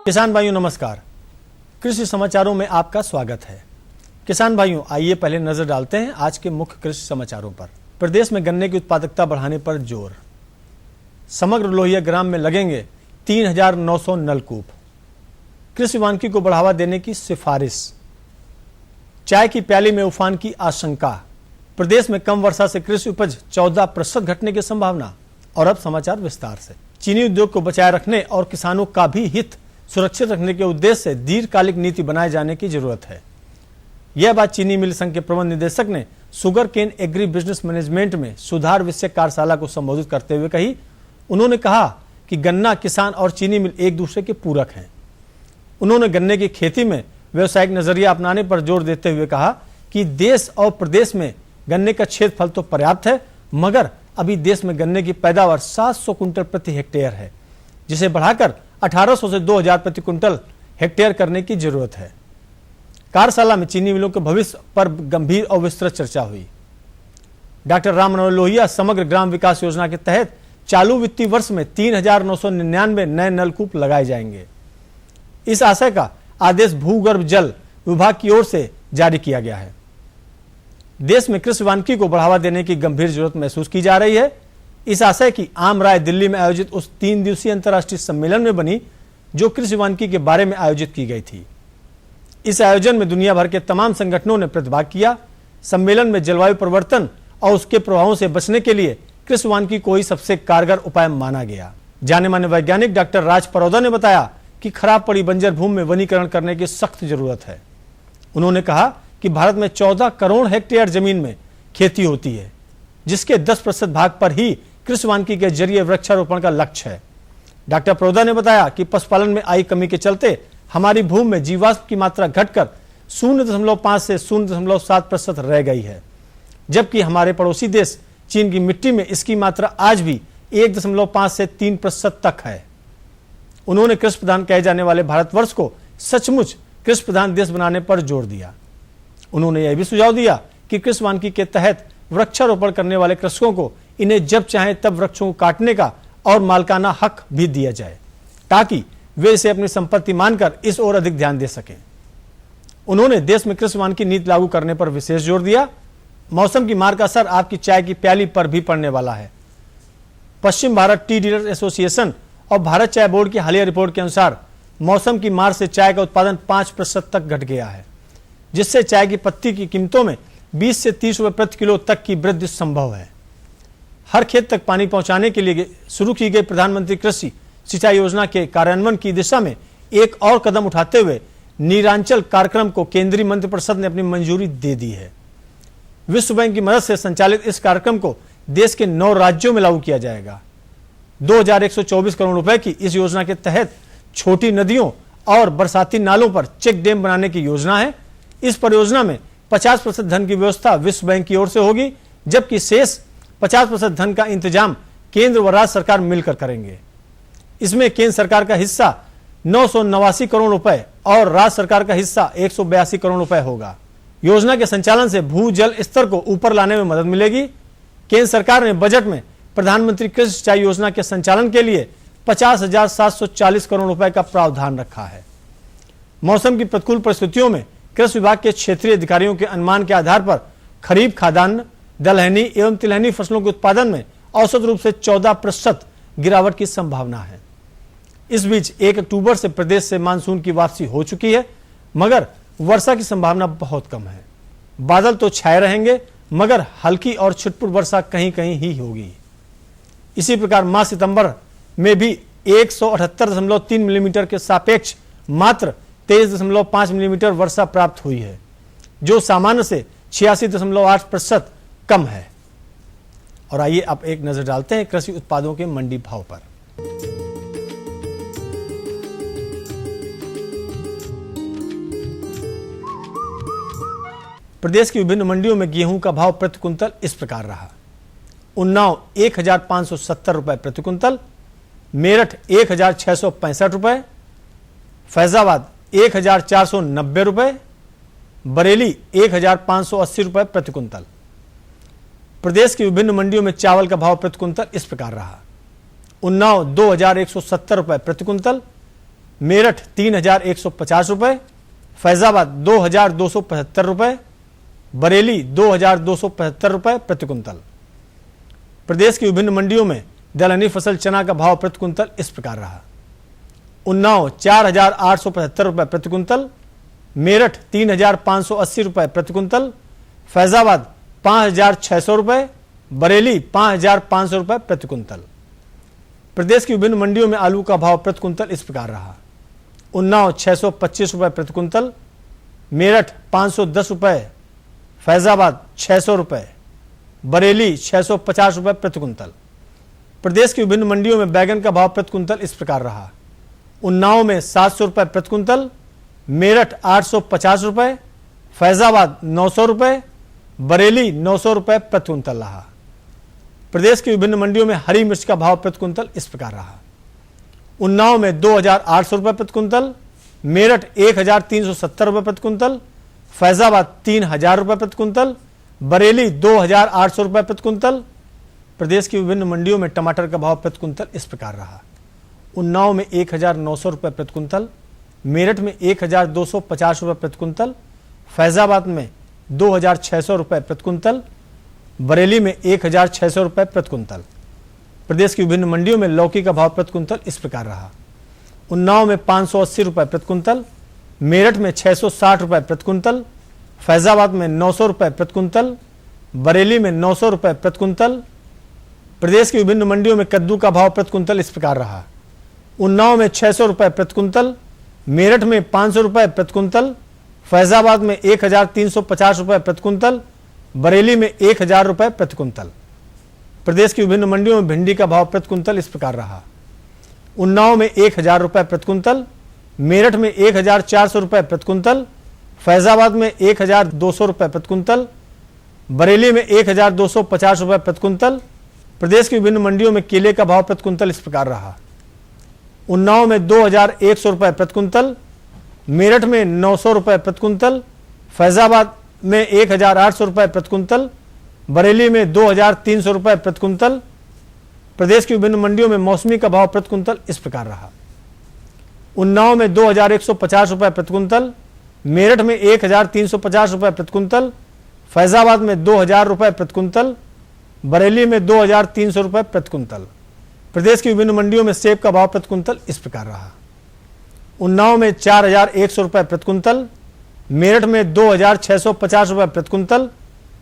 किसान भाइयों नमस्कार। कृषि समाचारों में आपका स्वागत है। किसान भाइयों आइए पहले नजर डालते हैं आज के मुख्य कृषि समाचारों पर। प्रदेश में गन्ने की उत्पादकता बढ़ाने पर जोर। समग्र लोहिया ग्राम में लगेंगे 3,900 नलकूप। कृषि वानिकी को बढ़ावा देने की सिफारिश। चाय की प्याली में उफान की आशंका। प्रदेश में कम वर्षा से कृषि उपज 14% घटने की संभावना। और अब समाचार विस्तार से। चीनी उद्योग को बचाए रखने और किसानों का भी हित सुरक्षित रखने के उद्देश्य से दीर्घकालिक नीति बनाए जाने की जरूरत है। यह बात चीनी मिल संघ के प्रबंध निदेशक ने sugar cane agri business management में सुधार विषय कार्यशाला को संबोधित करते हुए कही। उन्होंने कहा कि गन्ना किसान और चीनी मिल एक दूसरे के पूरक हैं। उन्होंने गन्ने की खेती में व्यवसायिक नजरिया अपनाने पर जोर देते हुए कहा कि देश और प्रदेश में गन्ने का क्षेत्रफल तो पर्याप्त है, मगर अभी देश में गन्ने की पैदावार 700 कुंटल प्रति हेक्टेयर है, जिसे बढ़ाकर 1800 से 2000 प्रति कुंटल हेक्टेयर करने की जरूरत है। कार्यशाला में चीनी मिलों के भविष्य पर गंभीर और विस्तृत चर्चा हुई। डॉक्टर राम मनोहर लोहिया समग्र ग्राम विकास योजना के तहत चालू वित्तीय वर्ष में 3,999 नए नलकूप लगाए जाएंगे। इस आशय का आदेश भूगर्भ जल विभाग की ओर से जारी किया गया है। देश में कृषि वानिकी को बढ़ावा देने की गंभीर जरूरत महसूस की जा रही है। इस आशय की आम राय दिल्ली में आयोजित उस 3 दिवसीय अंतर्राष्ट्रीय सम्मेलन में बनी जो कृषि वानिकी के बारे में आयोजित की गई थी। इस आयोजन में दुनिया भर के तमाम संगठनों ने प्रतिभाग किया। सम्मेलन में जलवायु परिवर्तन और उसके प्रभावों से बचने के लिए कृषि वानिकी को ही सबसे कारगर उपाय माना गया। जाने माने वैज्ञानिक डॉक्टर राज परौदा ने बताया कि खराब पड़ी बंजर भूमि में वनीकरण करने की सख्त जरूरत है। उन्होंने कहा कि भारत में 14 करोड़ हेक्टेयर जमीन में खेती होती है, जिसके 10% भाग पर ही कृषि वानिकी के जरिए वृक्षारोपण का लक्ष्य है। डॉक्टर परौदा ने बताया कि पशुपालन में आई कमी के चलते हमारी भूमि में जीवाश्म की मात्रा घटकर 0.5 से 0.7% रह गई है, जबकि हमारे पड़ोसी देश चीन की मिट्टी में इसकी मात्रा आज भी 1.5 से 3% तक है। उन्होंने कृषि प्रधान कहे जाने वाले भारतवर्ष को सचमुच कृषि प्रधान देश बनाने पर जोर दिया। उन्होंने यह भी सुझाव दिया कि कृषि वानिकी के तहत वृक्षारोपण करने वाले कृषकों को इन्हें जब चाहे तब वृक्षों को काटने का और मालिकाना हक भी दिया जाए, ताकि वे इसे अपनी संपत्ति मानकर इस ओर अधिक ध्यान दे सकें। उन्होंने देश में कृषि वानिकी नीति लागू करने पर विशेष जोर दिया। मौसम की मार का असर आपकी चाय की प्याली पर भी पड़ने वाला है। पश्चिम भारत टी डीलर एसोसिएशन और भारत चाय बोर्ड की हालिया रिपोर्ट के अनुसार मौसम की मार से चाय का उत्पादन 5% तक घट गया है, जिससे चाय की पत्ती की कीमतों में 20 से 30 रुपए प्रति किलो तक की वृद्धि संभव है। हर खेत तक पानी पहुंचाने के लिए शुरू की गई प्रधानमंत्री कृषि सिंचाई योजना के कार्यान्वयन की दिशा में एक और कदम उठाते हुए नीरांचल कार्यक्रम को केंद्रीय मंत्रिपरिषद ने अपनी मंजूरी दे दी है। विश्व बैंक की मदद से संचालित इस कार्यक्रम को देश के 9 राज्यों में लागू किया जाएगा। 2,124 करोड़ रुपए की इस योजना के तहत छोटी नदियों और बरसाती नालों पर चेक डैम बनाने की योजना है। इस परियोजना में 50% धन की व्यवस्था विश्व बैंक की ओर से होगी, जबकि शेष 50% धन का इंतजाम केंद्र व राज्य सरकार मिलकर करेंगे। इसमें केंद्र सरकार का हिस्सा 989 करोड़ रुपए और राज्य सरकार का हिस्सा 182 करोड़ रुपए होगा। योजना के संचालन से भूजल स्तर को ऊपर लाने में मदद मिलेगी। केंद्र सरकार ने बजट में प्रधानमंत्री कृषि सिंचाई योजना के संचालन के लिए 50,740 करोड़ रुपए का प्रावधान रखा है। मौसम की प्रतिकूल परिस्थितियों में कृषि विभाग के क्षेत्रीय अधिकारियों के अनुमान के आधार पर खरीफ खाद्यान्न, दलहनी एवं तिलहनी फसलों के उत्पादन में औसत रूप से 14% गिरावट की संभावना है। इस बीच 1 अक्टूबर से प्रदेश से मानसून की वापसी हो चुकी है, मगर वर्षा की संभावना बहुत कम है। बादल तो छाए रहेंगे, मगर हल्की और छिटपुट वर्षा कहीं कहीं ही होगी। इसी प्रकार माह सितंबर में भी 178.3 मिलीमीटर के सापेक्ष मात्र 23.5 मिलीमीटर वर्षा प्राप्त हुई है, जो सामान्य से 86.8% कम है। और आइए अब एक नजर डालते हैं कृषि उत्पादों के मंडी भाव पर। प्रदेश की विभिन्न मंडियों में गेहूं का भाव प्रति कुंतल इस प्रकार रहा। उन्नाव 1,570 रुपए प्रति कुंतल, मेरठ 1,665 रुपए, फैजाबाद 1,490 रुपए, बरेली 1,580 रुपए प्रति कुंतल। प्रदेश की विभिन्न मंडियों में चावल का भाव प्रति कुंतल इस प्रकार रहा। उन्नाव 2,170 रुपए प्रति कुंतल, मेरठ 3,150 रुपए, फैजाबाद 2,275 रुपए, बरेली 2,275 रुपए प्रति कुंतल। प्रदेश की विभिन्न मंडियों में दलहनी फसल चना का भाव प्रति कुंतल इस प्रकार रहा। उन्नाव 4,875 रुपए प्रति कुंतल, मेरठ 3,580 रुपए प्रति कुंतल, फैजाबाद 5,600 रुपए, बरेली 5,500 रुपए प्रति कुंतल। प्रदेश की विभिन्न मंडियों में आलू का भाव प्रति कुंतल इस प्रकार रहा। उन्नाव 625 रुपए प्रति कुंतल, मेरठ 510 रुपए, फैजाबाद 600 रुपए, बरेली 650 रुपए प्रति कुंतल। प्रदेश की विभिन्न मंडियों में बैगन का भाव प्रति कुंतल इस प्रकार रहा। उन्नाव में 700 रुपए प्रति कुंतल, मेरठ 850 रुपए, फैजाबाद 900 रुपए, बरेली 900 रुपए प्रति कुंतल रहा। प्रदेश की विभिन्न मंडियों में हरी मिर्च का भाव प्रति कुंतल इस प्रकार रहा। उन्नाव में 2,800 रुपए प्रति कुंतल, मेरठ 1,370 रुपए प्रति कुंतल, फैजाबाद 3,000 रुपए प्रति कुंतल, बरेली 2,800 रुपए प्रति कुंतल। प्रदेश की विभिन्न मंडियों में टमाटर का भाव प्रति कुंतल इस प्रकार रहा। उन्नाव में 1,900 रुपए प्रति कुंतल, मेरठ में 1,250 रुपए प्रति कुंतल, फैजाबाद में 2,600 रुपए प्रति कुंतल, बरेली में 1,600 रुपए प्रति कुंतल। प्रदेश की विभिन्न मंडियों में लौकी का भाव प्रति कुंतल इस प्रकार रहा। उन्नाव में 580 रुपए प्रति कुंतल, मेरठ में 660 रुपए प्रति कुंतल, फैजाबाद में 900 रुपए प्रति कुंतल, बरेली में 900 रुपए प्रति कुंतल। प्रदेश की विभिन्न मंडियों में कद्दू का भाव प्रति कुंतल इस प्रकार रहा। उन्नाव में 600 रुपए प्रति कुंतल, मेरठ में 500 रुपए प्रति कुंतल, फैजाबाद में 1,350 रुपए प्रति कुंतल, बरेली में 1,000 रुपए प्रति कुंतल। प्रदेश की विभिन्न मंडियों में भिंडी का भाव प्रति कुंतल इस प्रकार रहा। उन्नाव में 1,000 रुपए प्रति कुंतल, मेरठ में 1,400 रुपए प्रति कुंतल, फैजाबाद में 1,200 रुपए प्रति कुंतल, बरेली में 1,250 रुपए प्रति कुंतल। प्रदेश की विभिन्न मंडियों में केले का भाव प्रति कुंतल इस प्रकार रहा। उन्नाव में 2,100 रुपए प्रति कुंतल, मेरठ में 900 रुपए प्रति कुंतल, फैजाबाद में 1,800 रुपए प्रति कुंतल, बरेली में 2,300 रुपए प्रति कुंतल। प्रदेश की विभिन्न मंडियों में मौसमी का भाव प्रति कुंतल इस प्रकार रहा। उन्नाव में 2,150 रुपए प्रति कुंतल, मेरठ में 1,350 रुपए प्रति कुंतल, फैजाबाद में 2,000 रुपए प्रति कुंतल, बरेली में 2,300 रुपए प्रति कुंतल। प्रदेश की विभिन्न मंडियों में सेब का भाव प्रति कुंतल इस प्रकार रहा। उन्नाव में 4,100 रुपए प्रति कुंतल, मेरठ में 2,650 रुपए प्रति कुंतल,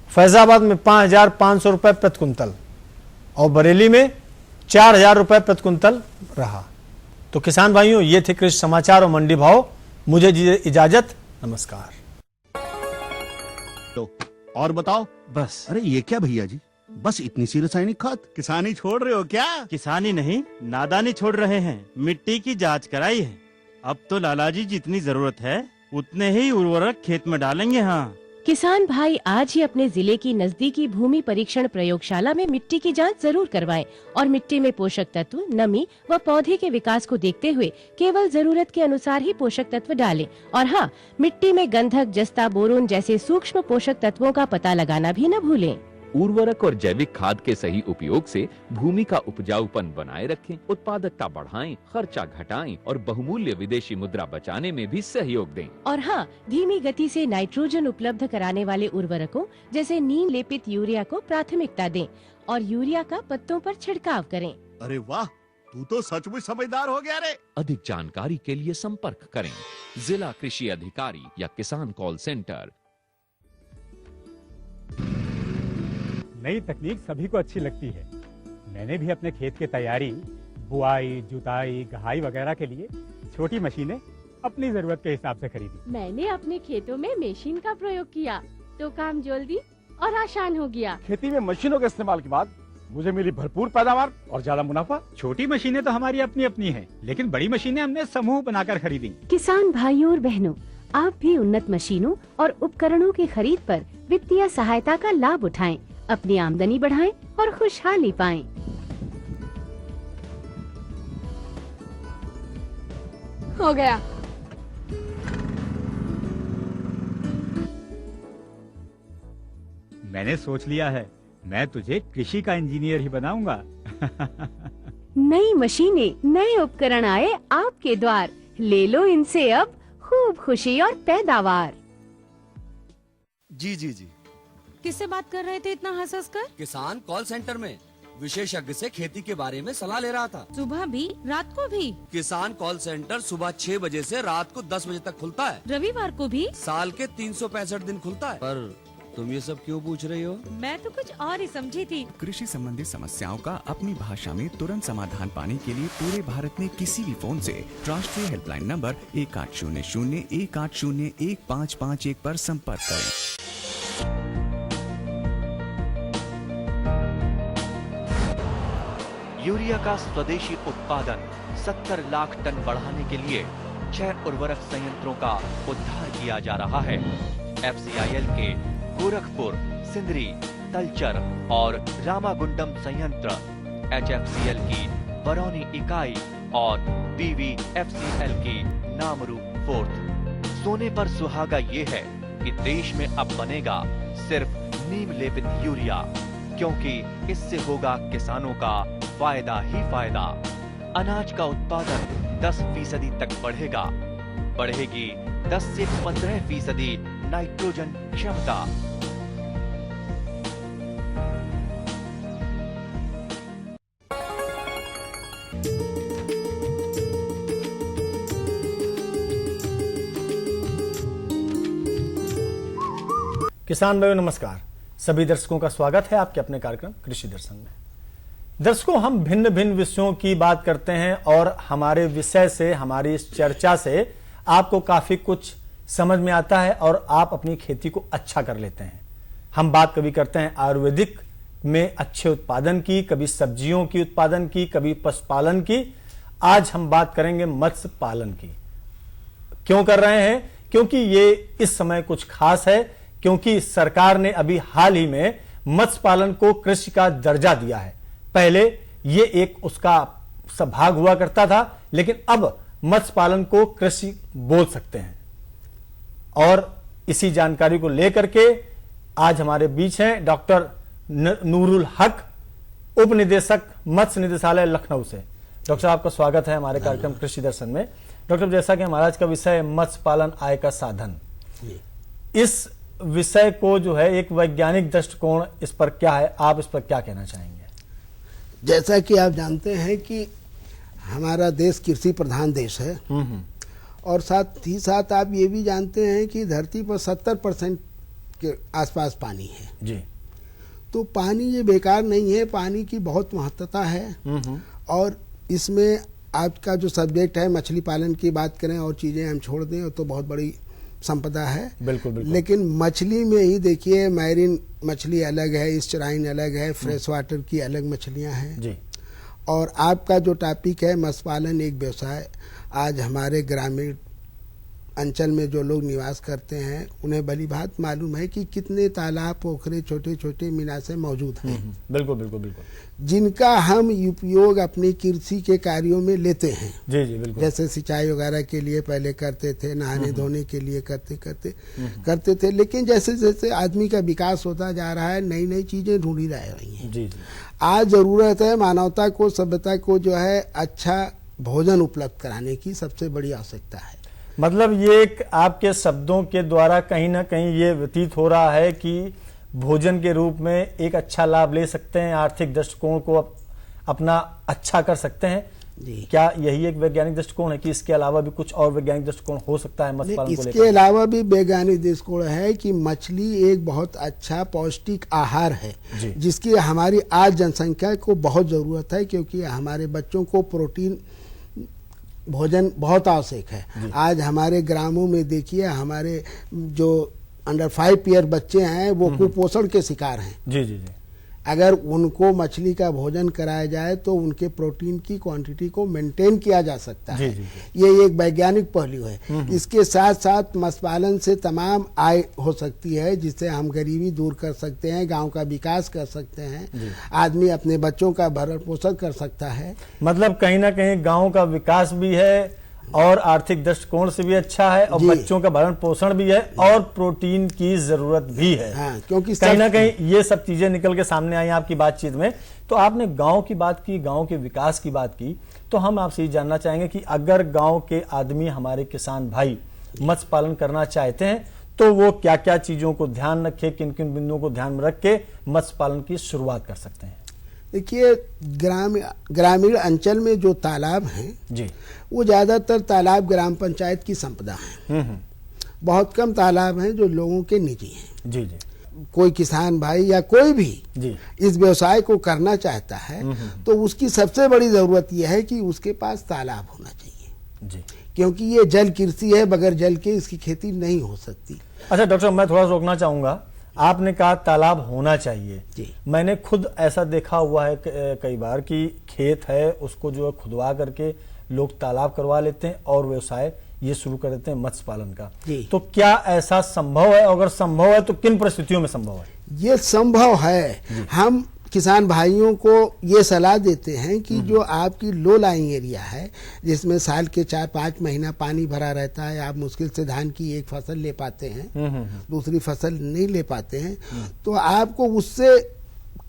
फैजाबाद में 5,500 रुपए प्रति कुंतल और बरेली में 4,000 रुपए प्रति कुंतल रहा। तो किसान भाइयों, ये थे कृषि समाचार और मंडी भाव। मुझे दीजिए इजाजत, नमस्कार। तो और बताओ। बस। अरे ये क्या भैया जी, बस इतनी सी रासायनिक खाद? किसानी छोड़ रहे हो क्या? किसानी नहीं, नादानी छोड़ रहे हैं। मिट्टी की जांच कराई है। अब तो लालाजी जितनी जरूरत है उतने ही उर्वरक खेत में डालेंगे। हाँ, किसान भाई आज ही अपने जिले की नजदीकी भूमि परीक्षण प्रयोगशाला में मिट्टी की जांच जरूर करवाएं और मिट्टी में पोषक तत्व, नमी व पौधे के विकास को देखते हुए केवल जरूरत के अनुसार ही पोषक तत्व डालें। और हाँ, मिट्टी में गंधक, जस्ता, बोरोन जैसे सूक्ष्म पोषक तत्वों का पता लगाना भी न भूलें। उर्वरक और जैविक खाद के सही उपयोग से भूमि का उपजाऊपन बनाए रखें, उत्पादकता बढ़ाएं, खर्चा घटाएं और बहुमूल्य विदेशी मुद्रा बचाने में भी सहयोग दें। और हाँ, धीमी गति से नाइट्रोजन उपलब्ध कराने वाले उर्वरकों जैसे नीम लेपित यूरिया को प्राथमिकता दें और यूरिया का पत्तों पर छिड़काव करें। अरे वाह, तू तो सचमुच समझदार हो गया रे। अधिक जानकारी के लिए संपर्क करें जिला कृषि अधिकारी या किसान कॉल सेंटर। नई तकनीक सभी को अच्छी लगती है। मैंने भी अपने खेत की तैयारी, बुआई, जुताई, गहाई वगैरह के लिए छोटी मशीनें अपनी जरूरत के हिसाब से खरीदी। मैंने अपने खेतों में मशीन का प्रयोग किया तो काम जल्दी और आसान हो गया। खेती में मशीनों के इस्तेमाल के बाद मुझे मिली भरपूर पैदावार और ज्यादा मुनाफा। छोटी मशीनें तो हमारी अपनी अपनी हैं, लेकिन बड़ी मशीनें हमने समूह बनाकर खरीदी। किसान भाइयों और बहनों, आप भी उन्नत मशीनों और उपकरणों की खरीद पर वित्तीय सहायता का लाभ उठाएं, अपनी आमदनी बढ़ाएं और खुशहाली पाएं। हो गया। मैंने सोच लिया है, मैं तुझे कृषि का इंजीनियर ही बनाऊंगा। नई मशीनें, नए उपकरण आए आपके द्वार। ले लो इनसे अब खूब खुशी और पैदावार। जी जी जी। किससे बात कर रहे थे इतना हंस हंस कर? किसान कॉल सेंटर में विशेषज्ञ से खेती के बारे में सलाह ले रहा था। सुबह भी रात को भी? किसान कॉल सेंटर सुबह 6 बजे से रात को 10 बजे तक खुलता है। रविवार को भी? साल के 365 दिन खुलता है। पर तुम ये सब क्यों पूछ रही हो? मैं तो कुछ और ही समझी थी। कृषि संबंधी समस्याओं का अपनी भाषा में तुरंत समाधान पाने के लिए पूरे भारत में किसी भी फोन से राष्ट्रीय हेल्पलाइन नंबर 1800-180-1551 पर संपर्क करें। यूरिया का स्वदेशी उत्पादन 70 लाख टन बढ़ाने के लिए 6 उर्वरक संयंत्रों का उद्धार किया जा रहा है। FCIL के गोरखपुर, सिंदरी, तलचर और रामागुंडम संयंत्र, HFCL की बरौनी इकाई और BVFCL की नामरू फोर्थ। सोने पर सुहागा ये है कि देश में अब बनेगा सिर्फ नीम लेपित यूरिया, क्योंकि इससे होगा किसानों का फायदा ही फायदा। अनाज का उत्पादन 10% तक बढ़ेगा। बढ़ेगी 10 से 15% नाइट्रोजन क्षमता। किसान भाइयों नमस्कार। सभी दर्शकों का स्वागत है आपके अपने कार्यक्रम कृषि दर्शन में। दर्शकों, हम भिन्न भिन्न विषयों की बात करते हैं और हमारे विषय से, हमारी इस चर्चा से आपको काफी कुछ समझ में आता है और आप अपनी खेती को अच्छा कर लेते हैं। हम बात कभी करते हैं आयुर्वेदिक में अच्छे उत्पादन की, कभी सब्जियों की उत्पादन की, कभी पशुपालन की। आज हम बात करेंगे मत्स्य पालन की। क्यों कर रहे हैं? क्योंकि ये इस समय कुछ खास है, क्योंकि सरकार ने अभी हाल ही में मत्स्य पालन को कृषि का दर्जा दिया है। पहले ये एक उसका भाग हुआ करता था, लेकिन अब मत्स्य पालन को कृषि बोल सकते हैं। और इसी जानकारी को लेकर के आज हमारे बीच हैं डॉक्टर नूरुल हक, उप निदेशक मत्स्य निदेशालय लखनऊ से। डॉक्टर साहब आपका स्वागत है हमारे कार्यक्रम कृषि दर्शन में। डॉक्टर, जैसा कि हमारा आज का विषय है मत्स्य पालन आय का साधन, इस विषय को जो है एक वैज्ञानिक दृष्टिकोण इस पर क्या है, आप इस पर क्या कहना चाहेंगे? जैसा कि आप जानते हैं कि हमारा देश कृषि प्रधान देश है और साथ ही साथ आप ये भी जानते हैं कि धरती पर 70% के आसपास पानी है जी। तो पानी ये बेकार नहीं है, पानी की बहुत महत्वता है। और इसमें आज का जो सब्जेक्ट है मछली पालन की बात करें और चीजें हम छोड़ दें तो बहुत बड़ी संपदा है। बिल्कुल बिल्कुल। लेकिन मछली में ही देखिए, मैरीन मछली अलग है, स्टराइन अलग है, फ्रेश वाटर की अलग मछलियां हैं जी। और आपका जो टॉपिक है मत्स्य पालन एक व्यवसाय, आज हमारे ग्रामीण अंचल में जो लोग निवास करते हैं उन्हें भली भात मालूम है कि कितने तालाब, पोखरे, छोटे छोटे मीनासे मौजूद हैं। बिल्कुल बिल्कुल बिल्कुल, जिनका हम उपयोग अपनी कृषि के कार्यों में लेते हैं। जी जी बिल्कुल। जैसे सिंचाई वगैरह के लिए पहले करते थे, नहाने धोने के लिए करते थे। लेकिन जैसे जैसे आदमी का विकास होता जा रहा है, नई नई चीजें ढूंढी रह रही हैं। जी जी। आज जरूरत है मानवता को, सभ्यता को जो है अच्छा भोजन उपलब्ध कराने की सबसे बड़ी आवश्यकता है। मतलब ये एक आपके शब्दों के द्वारा कहीं ना कहीं ये व्यतीत हो रहा है कि भोजन के रूप में एक अच्छा लाभ ले सकते हैं, आर्थिक दृष्टिकोण को अपना अच्छा कर सकते हैं जी। क्या यही एक वैज्ञानिक दृष्टिकोण है कि इसके अलावा भी कुछ और वैज्ञानिक दृष्टिकोण हो सकता है मत्स्य पालन को लेकर? इसके अलावा भी वैज्ञानिक दृष्टिकोण है कि मछली एक बहुत अच्छा पौष्टिक आहार है जिसकी हमारी आज जनसंख्या को बहुत जरूरत है, क्योंकि हमारे बच्चों को प्रोटीन भोजन बहुत आवश्यक है। आज हमारे ग्रामों में देखिए, हमारे जो अंडर 5 ईयर बच्चे हैं वो कुपोषण के शिकार हैं। जी जी जी। अगर उनको मछली का भोजन कराया जाए तो उनके प्रोटीन की क्वांटिटी को मेंटेन किया जा सकता है। जी जी। ये एक वैज्ञानिक पहलू है। इसके साथ साथ मत्स्य पालन से तमाम आय हो सकती है, जिससे हम गरीबी दूर कर सकते हैं, गांव का विकास कर सकते हैं, आदमी अपने बच्चों का भरण पोषण कर सकता है। मतलब कहीं ना कहीं गांव का विकास भी है और आर्थिक दृष्टिकोण से भी अच्छा है और बच्चों का भरण पोषण भी है और प्रोटीन की जरूरत भी है। क्योंकि कहीं ना कहीं ये सब चीजें निकल के सामने आई आपकी बातचीत में। तो आपने गांव की बात की, गांव के विकास की बात की, तो हम आपसे ये जानना चाहेंगे कि अगर गांव के आदमी, हमारे किसान भाई मत्स्य पालन करना चाहते हैं तो वो क्या क्या चीजों को ध्यान रखे, किन किन बिंदुओं को ध्यान में रख के मत्स्य पालन की शुरुआत कर सकते हैं? देखिए, ग्रामीण अंचल में जो तालाब हैं जी, वो ज्यादातर तालाब ग्राम पंचायत की संपदा है। बहुत कम तालाब हैं जो लोगों के निजी हैं। जी जी। कोई किसान भाई या कोई भी जी इस व्यवसाय को करना चाहता है तो उसकी सबसे बड़ी जरूरत यह है कि उसके पास तालाब होना चाहिए जी, क्योंकि ये जल कृषि है, बगैर जल के इसकी खेती नहीं हो सकती। अच्छा डॉक्टर साहब, मैं थोड़ा रोकना चाहूंगा। आपने कहा तालाब होना चाहिए जी। मैंने खुद ऐसा देखा हुआ है कई बार कि खेत है उसको जो है खुदवा करके लोग तालाब करवा लेते हैं और व्यवसाय ये शुरू कर देते हैं मत्स्य पालन का। तो क्या ऐसा संभव है? अगर संभव है तो किन परिस्थितियों में संभव है? ये संभव है। हम किसान भाइयों को ये सलाह देते हैं कि जो आपकी लो लाइंग एरिया है, जिसमें साल के 4-5 महीना पानी भरा रहता है, आप मुश्किल से धान की एक फसल ले पाते हैं, दूसरी फसल नहीं ले पाते हैं, तो आपको उससे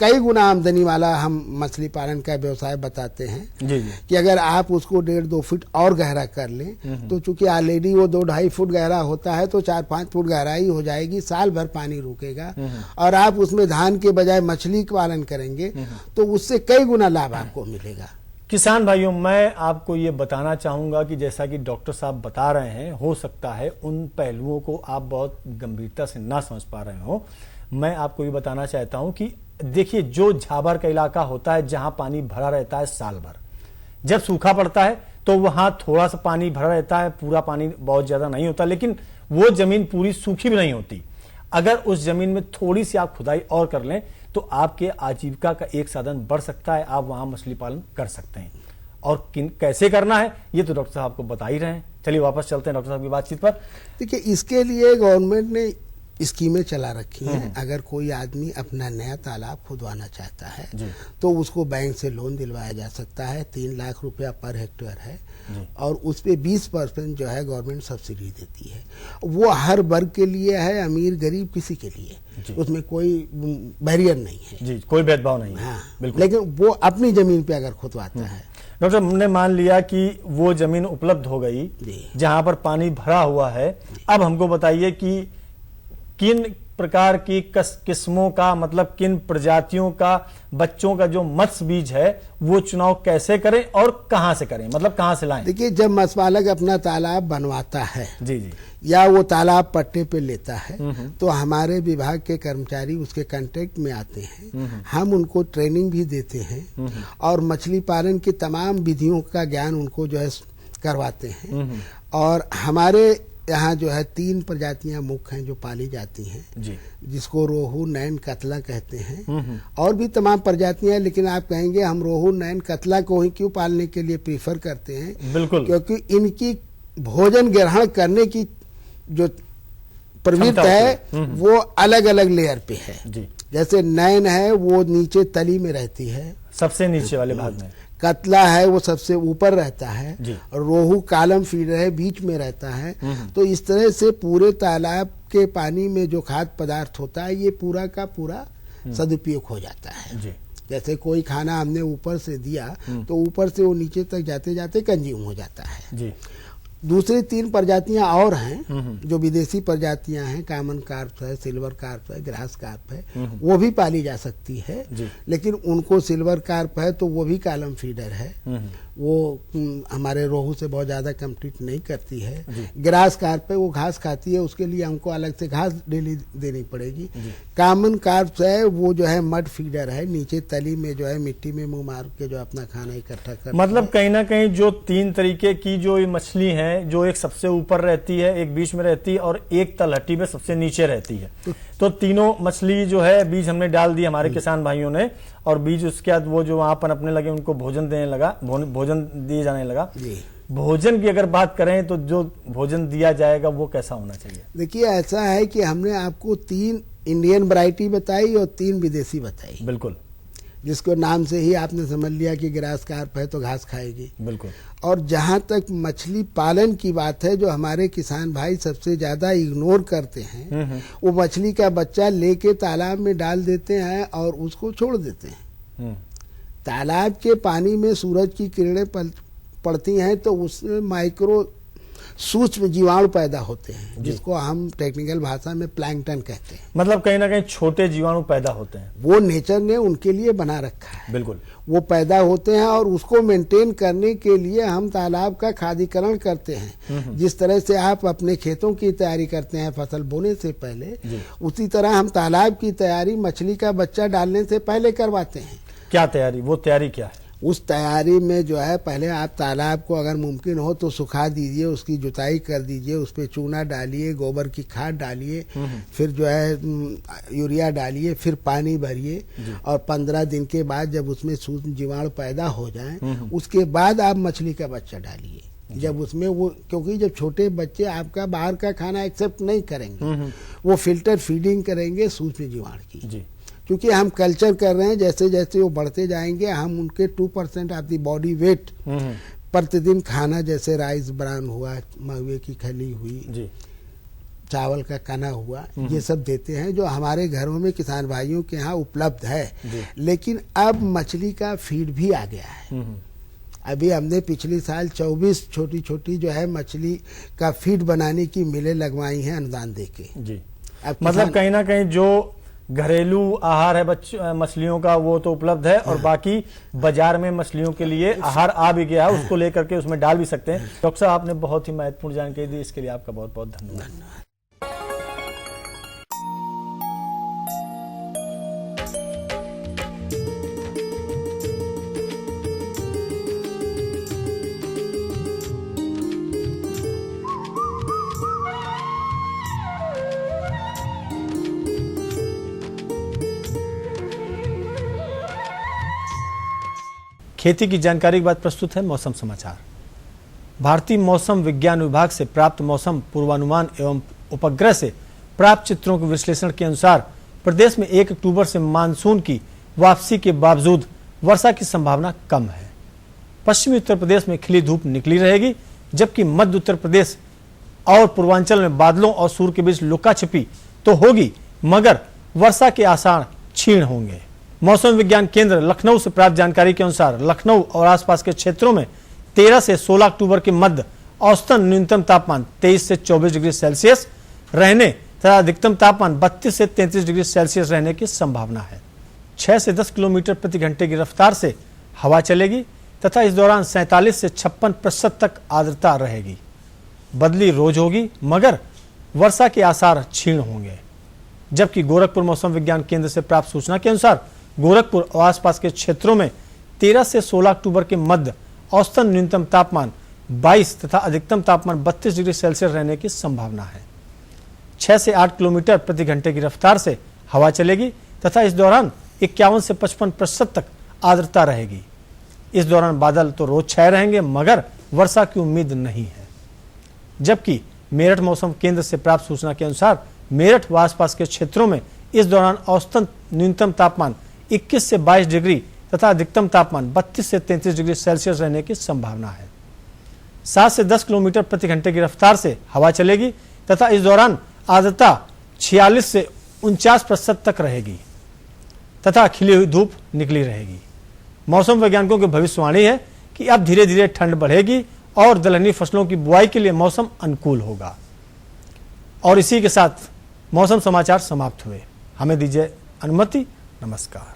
कई गुना आमदनी वाला हम मछली पालन का व्यवसाय बताते हैं। जी जी। कि अगर आप उसको 1.5-2 फुट और गहरा कर लें तो चूंकि ऑलरेडी वो 2-2.5 फुट गहरा होता है तो 4-5 फुट गहराई हो जाएगी, साल भर पानी रुकेगा और आप उसमें धान के बजाय मछली पालन करेंगे तो उससे कई गुना लाभ आपको मिलेगा। किसान भाइयों, मैं आपको ये बताना चाहूंगा कि जैसा कि डॉक्टर साहब बता रहे हैं, हो सकता है उन पहलुओं को आप बहुत गंभीरता से ना समझ पा रहे हो। मैं आपको ये बताना चाहता हूं कि देखिए, जो झाबर का इलाका होता है जहां पानी भरा रहता है साल भर, जब सूखा पड़ता है तो वहां थोड़ा सा पानी भरा रहता है, पूरा पानी बहुत ज्यादा नहीं होता, लेकिन वो जमीन पूरी सूखी भी नहीं होती। अगर उस जमीन में थोड़ी सी आप खुदाई और कर लें तो आपके आजीविका का एक साधन बढ़ सकता है, आप वहां मछली पालन कर सकते हैं। और कैसे करना है ये तो डॉक्टर साहब आपको बता ही रहे हैं। चलिए वापस चलते हैं डॉक्टर साहब की बातचीत पर। देखिए, इसके लिए गवर्नमेंट ने स्कीमें चला रखी हैं। अगर कोई आदमी अपना नया तालाब खुदवाना चाहता है तो उसको बैंक से लोन दिलवाया जा सकता है। 3 लाख रुपया पर हेक्टेयर है और उस पे 20% जो है गवर्नमेंट सब्सिडी देती है। वो हर वर्ग के लिए है, अमीर गरीब किसी के लिए, उसमें कोई बैरियर नहीं है जी, कोई भेदभाव नहीं है। हाँ, बिल्कुल। लेकिन वो अपनी जमीन पे अगर खुदवाता है। डॉक्टर, हमने मान लिया कि वो जमीन उपलब्ध हो गई जहां पर पानी भरा हुआ है। अब हमको बताइए कि किन प्रकार की किस्मों का, मतलब किन प्रजातियों का बच्चों का जो मत्स्य बीज है वो चुनाव कैसे करें और कहां से करें, मतलब कहां से लाएं? देखिए, जब मत्स्य पालक अपना तालाब बनवाता है जी जी, या वो तालाब पट्टे पे लेता है तो हमारे विभाग के कर्मचारी उसके कांटेक्ट में आते हैं। हम उनको ट्रेनिंग भी देते हैं और मछली पालन की तमाम विधियों का ज्ञान उनको जो है करवाते हैं। और हमारे यहाँ जो है 3 प्रजातियां मुख्य हैं जो पाली जाती हैं जी, जिसको रोहू, नैन, कतला कहते हैं। और भी तमाम प्रजातियां, लेकिन आप कहेंगे हम रोहू, नैन, कतला को ही क्यों पालने के लिए प्रीफर करते हैं? बिल्कुल, क्योंकि इनकी भोजन ग्रहण करने की जो प्रवृत्ति है वो अलग अलग लेयर पे है जी। जैसे नैन है वो नीचे तली में रहती है, सबसे नीचे वाले भाग में। कतला है वो सबसे ऊपर रहता है और रोहू कालम फीडर है, बीच में रहता है। तो इस तरह से पूरे तालाब के पानी में जो खाद्य पदार्थ होता है ये पूरा का पूरा सदुपयोग हो जाता है जी। जैसे कोई खाना हमने ऊपर से दिया तो ऊपर से वो नीचे तक जाते जाते कंज्यूम हो जाता है जी। दूसरी 3 प्रजातियां और हैं जो विदेशी प्रजातियां हैं, कामन कार्प है, सिल्वर कार्प है, ग्रास कार्प है, वो भी पाली जा सकती है। लेकिन उनको सिल्वर कार्प है तो वो भी कालम फीडर है, वो हमारे रोहू से बहुत ज्यादा कम्पीट नहीं करती है। ग्रास कार्प है वो घास खाती है, उसके लिए हमको अलग से घास डेली देनी पड़ेगी। कामन कार्प है वो जो है मड फीडर है, नीचे तली में जो है मिट्टी में मुंह मार के जो अपना खाना इकट्ठा कर, मतलब कहीं ना कहीं जो 3 तरीके की जो मछली है, जो एक सबसे ऊपर रहती है, एक बीच में रहती है और एक तलहटी में सबसे नीचे रहती है। तो तीनों मछली जो है बीज हमने डाल दिए हमारे किसान भाइयों ने, और बीज उसके बाद वो जो वहां पनपने लगे उनको भोजन देने लगा, भोजन दिए जाने लगा। भोजन की अगर बात करें तो जो भोजन दिया जाएगा वो कैसा होना चाहिए? देखिए, ऐसा है कि हमने आपको 3 इंडियन वैरायटी बताई और 3 विदेशी बताई। बिल्कुल। जिसको नाम से ही आपने समझ लिया कि ग्रास कार्प है तो घास खाएगी। बिल्कुल। और जहाँ तक मछली पालन की बात है, जो हमारे किसान भाई सबसे ज्यादा इग्नोर करते हैं, वो मछली का बच्चा लेके तालाब में डाल देते हैं और उसको छोड़ देते हैं। तालाब के पानी में सूरज की किरणें पड़ती हैं तो उसमें माइक्रो सूक्ष्म जीवाणु पैदा होते हैं, जिसको हम टेक्निकल भाषा में प्लैंकटन कहते हैं। मतलब कहीं ना कहीं छोटे जीवाणु पैदा होते हैं, वो नेचर ने उनके लिए बना रखा है। बिल्कुल। वो पैदा होते हैं और उसको मेंटेन करने के लिए हम तालाब का खादीकरण करते हैं। जिस तरह से आप अपने खेतों की तैयारी करते हैं फसल बोने से पहले, उसी तरह हम तालाब की तैयारी मछली का बच्चा डालने से पहले करवाते हैं। क्या तैयारी, वो तैयारी क्या है? उस तैयारी में जो है, पहले आप तालाब को अगर मुमकिन हो तो सुखा दीजिए, उसकी जुताई कर दीजिए, उस पर चूना डालिए, गोबर की खाद डालिए, फिर जो है यूरिया डालिए, फिर पानी भरिए और 15 दिन के बाद जब उसमें सूक्ष्म जीवाणु पैदा हो जाए, उसके बाद आप मछली का बच्चा डालिए। जब उसमें वो, क्योंकि जब छोटे बच्चे आपका बाहर का खाना एक्सेप्ट नहीं करेंगे, वो फिल्टर फीडिंग करेंगे सूक्ष्म जीवाणु की। क्योंकि हम कल्चर कर रहे हैं, जैसे जैसे वो बढ़ते जाएंगे हम उनके 2% ऑफ द बॉडी वेट प्रतिदिन खाना, जैसे राइस ब्रान हुआ, महुए की खली हुई, चावल का कना हुआ, ये सब देते हैं, जो हमारे घरों में किसान भाइयों के यहाँ उपलब्ध है। लेकिन अब मछली का फीड भी आ गया है। अभी हमने पिछले साल 24 छोटी छोटी जो है मछली का फीड बनाने की मिलें लगवाई हैं अनुदान देके। मतलब कहीं ना कहीं जो घरेलू आहार है मछलियों का वो तो उपलब्ध है, और बाकी बाजार में मछलियों के लिए आहार आ भी गया है, उसको लेकर के उसमें डाल भी सकते हैं। डॉक्टर साहब, आपने बहुत ही महत्वपूर्ण जानकारी दी, इसके लिए आपका बहुत बहुत धन्यवाद। खेती की जानकारी के बाद प्रस्तुत है मौसम समाचार। भारतीय मौसम विज्ञान विभाग से प्राप्त मौसम पूर्वानुमान एवं उपग्रह से प्राप्त चित्रों के विश्लेषण के अनुसार प्रदेश में 1 अक्टूबर से मानसून की वापसी के बावजूद वर्षा की संभावना कम है। पश्चिमी उत्तर प्रदेश में खिली धूप निकली रहेगी, जबकि मध्य उत्तर प्रदेश और पूर्वांचल में बादलों और सूर्य के बीच लुका छिपी तो होगी, मगर वर्षा के आसार क्षीण होंगे। मौसम विज्ञान केंद्र लखनऊ से प्राप्त जानकारी के अनुसार लखनऊ और आसपास के क्षेत्रों में 13 से 16 अक्टूबर के मध्य औसतन न्यूनतम तापमान 23 से 24 डिग्री सेल्सियस रहने तथा अधिकतम तापमान 32 से 33 डिग्री सेल्सियस रहने की संभावना है। 6 से 10 किलोमीटर प्रति घंटे की रफ्तार से हवा चलेगी तथा इस दौरान 47 से 56% तक आर्द्रता रहेगी। बदली रोज होगी, मगर वर्षा के आसार क्षीण होंगे। जबकि गोरखपुर मौसम विज्ञान केंद्र से प्राप्त सूचना के अनुसार गोरखपुर और आसपास के क्षेत्रों में 13 से 16 अक्टूबर के मध्य औसतन न्यूनतम तापमान 22 तथा अधिकतम तापमान 32 डिग्री सेल्सियस रहने की संभावना है। 6 से 8 किलोमीटर प्रति घंटे की रफ्तार से हवा चलेगी तथा इस दौरान 51 से 55% तक आर्द्रता रहेगी। इस दौरान बादल तो रोज छाए रहेंगे, मगर वर्षा की उम्मीद नहीं है। जबकि मेरठ मौसम केंद्र से प्राप्त सूचना के अनुसार मेरठ व आसपास के क्षेत्रों में इस दौरान औसतन न्यूनतम तापमान 21 से 22 डिग्री तथा अधिकतम तापमान 32 से 33 डिग्री सेल्सियस रहने की संभावना है। 7 से 10 किलोमीटर प्रति घंटे की रफ्तार से हवा चलेगी तथा इस दौरान आर्द्रता 46 से 49% तक रहेगी तथा खिली हुई धूप निकली रहेगी। मौसम वैज्ञानिकों की भविष्यवाणी है कि अब धीरे धीरे ठंड बढ़ेगी और दलहनी फसलों की बुआई के लिए मौसम अनुकूल होगा। और इसी के साथ मौसम समाचार समाप्त हुए। हमें दीजिए अनुमति। नमस्कार।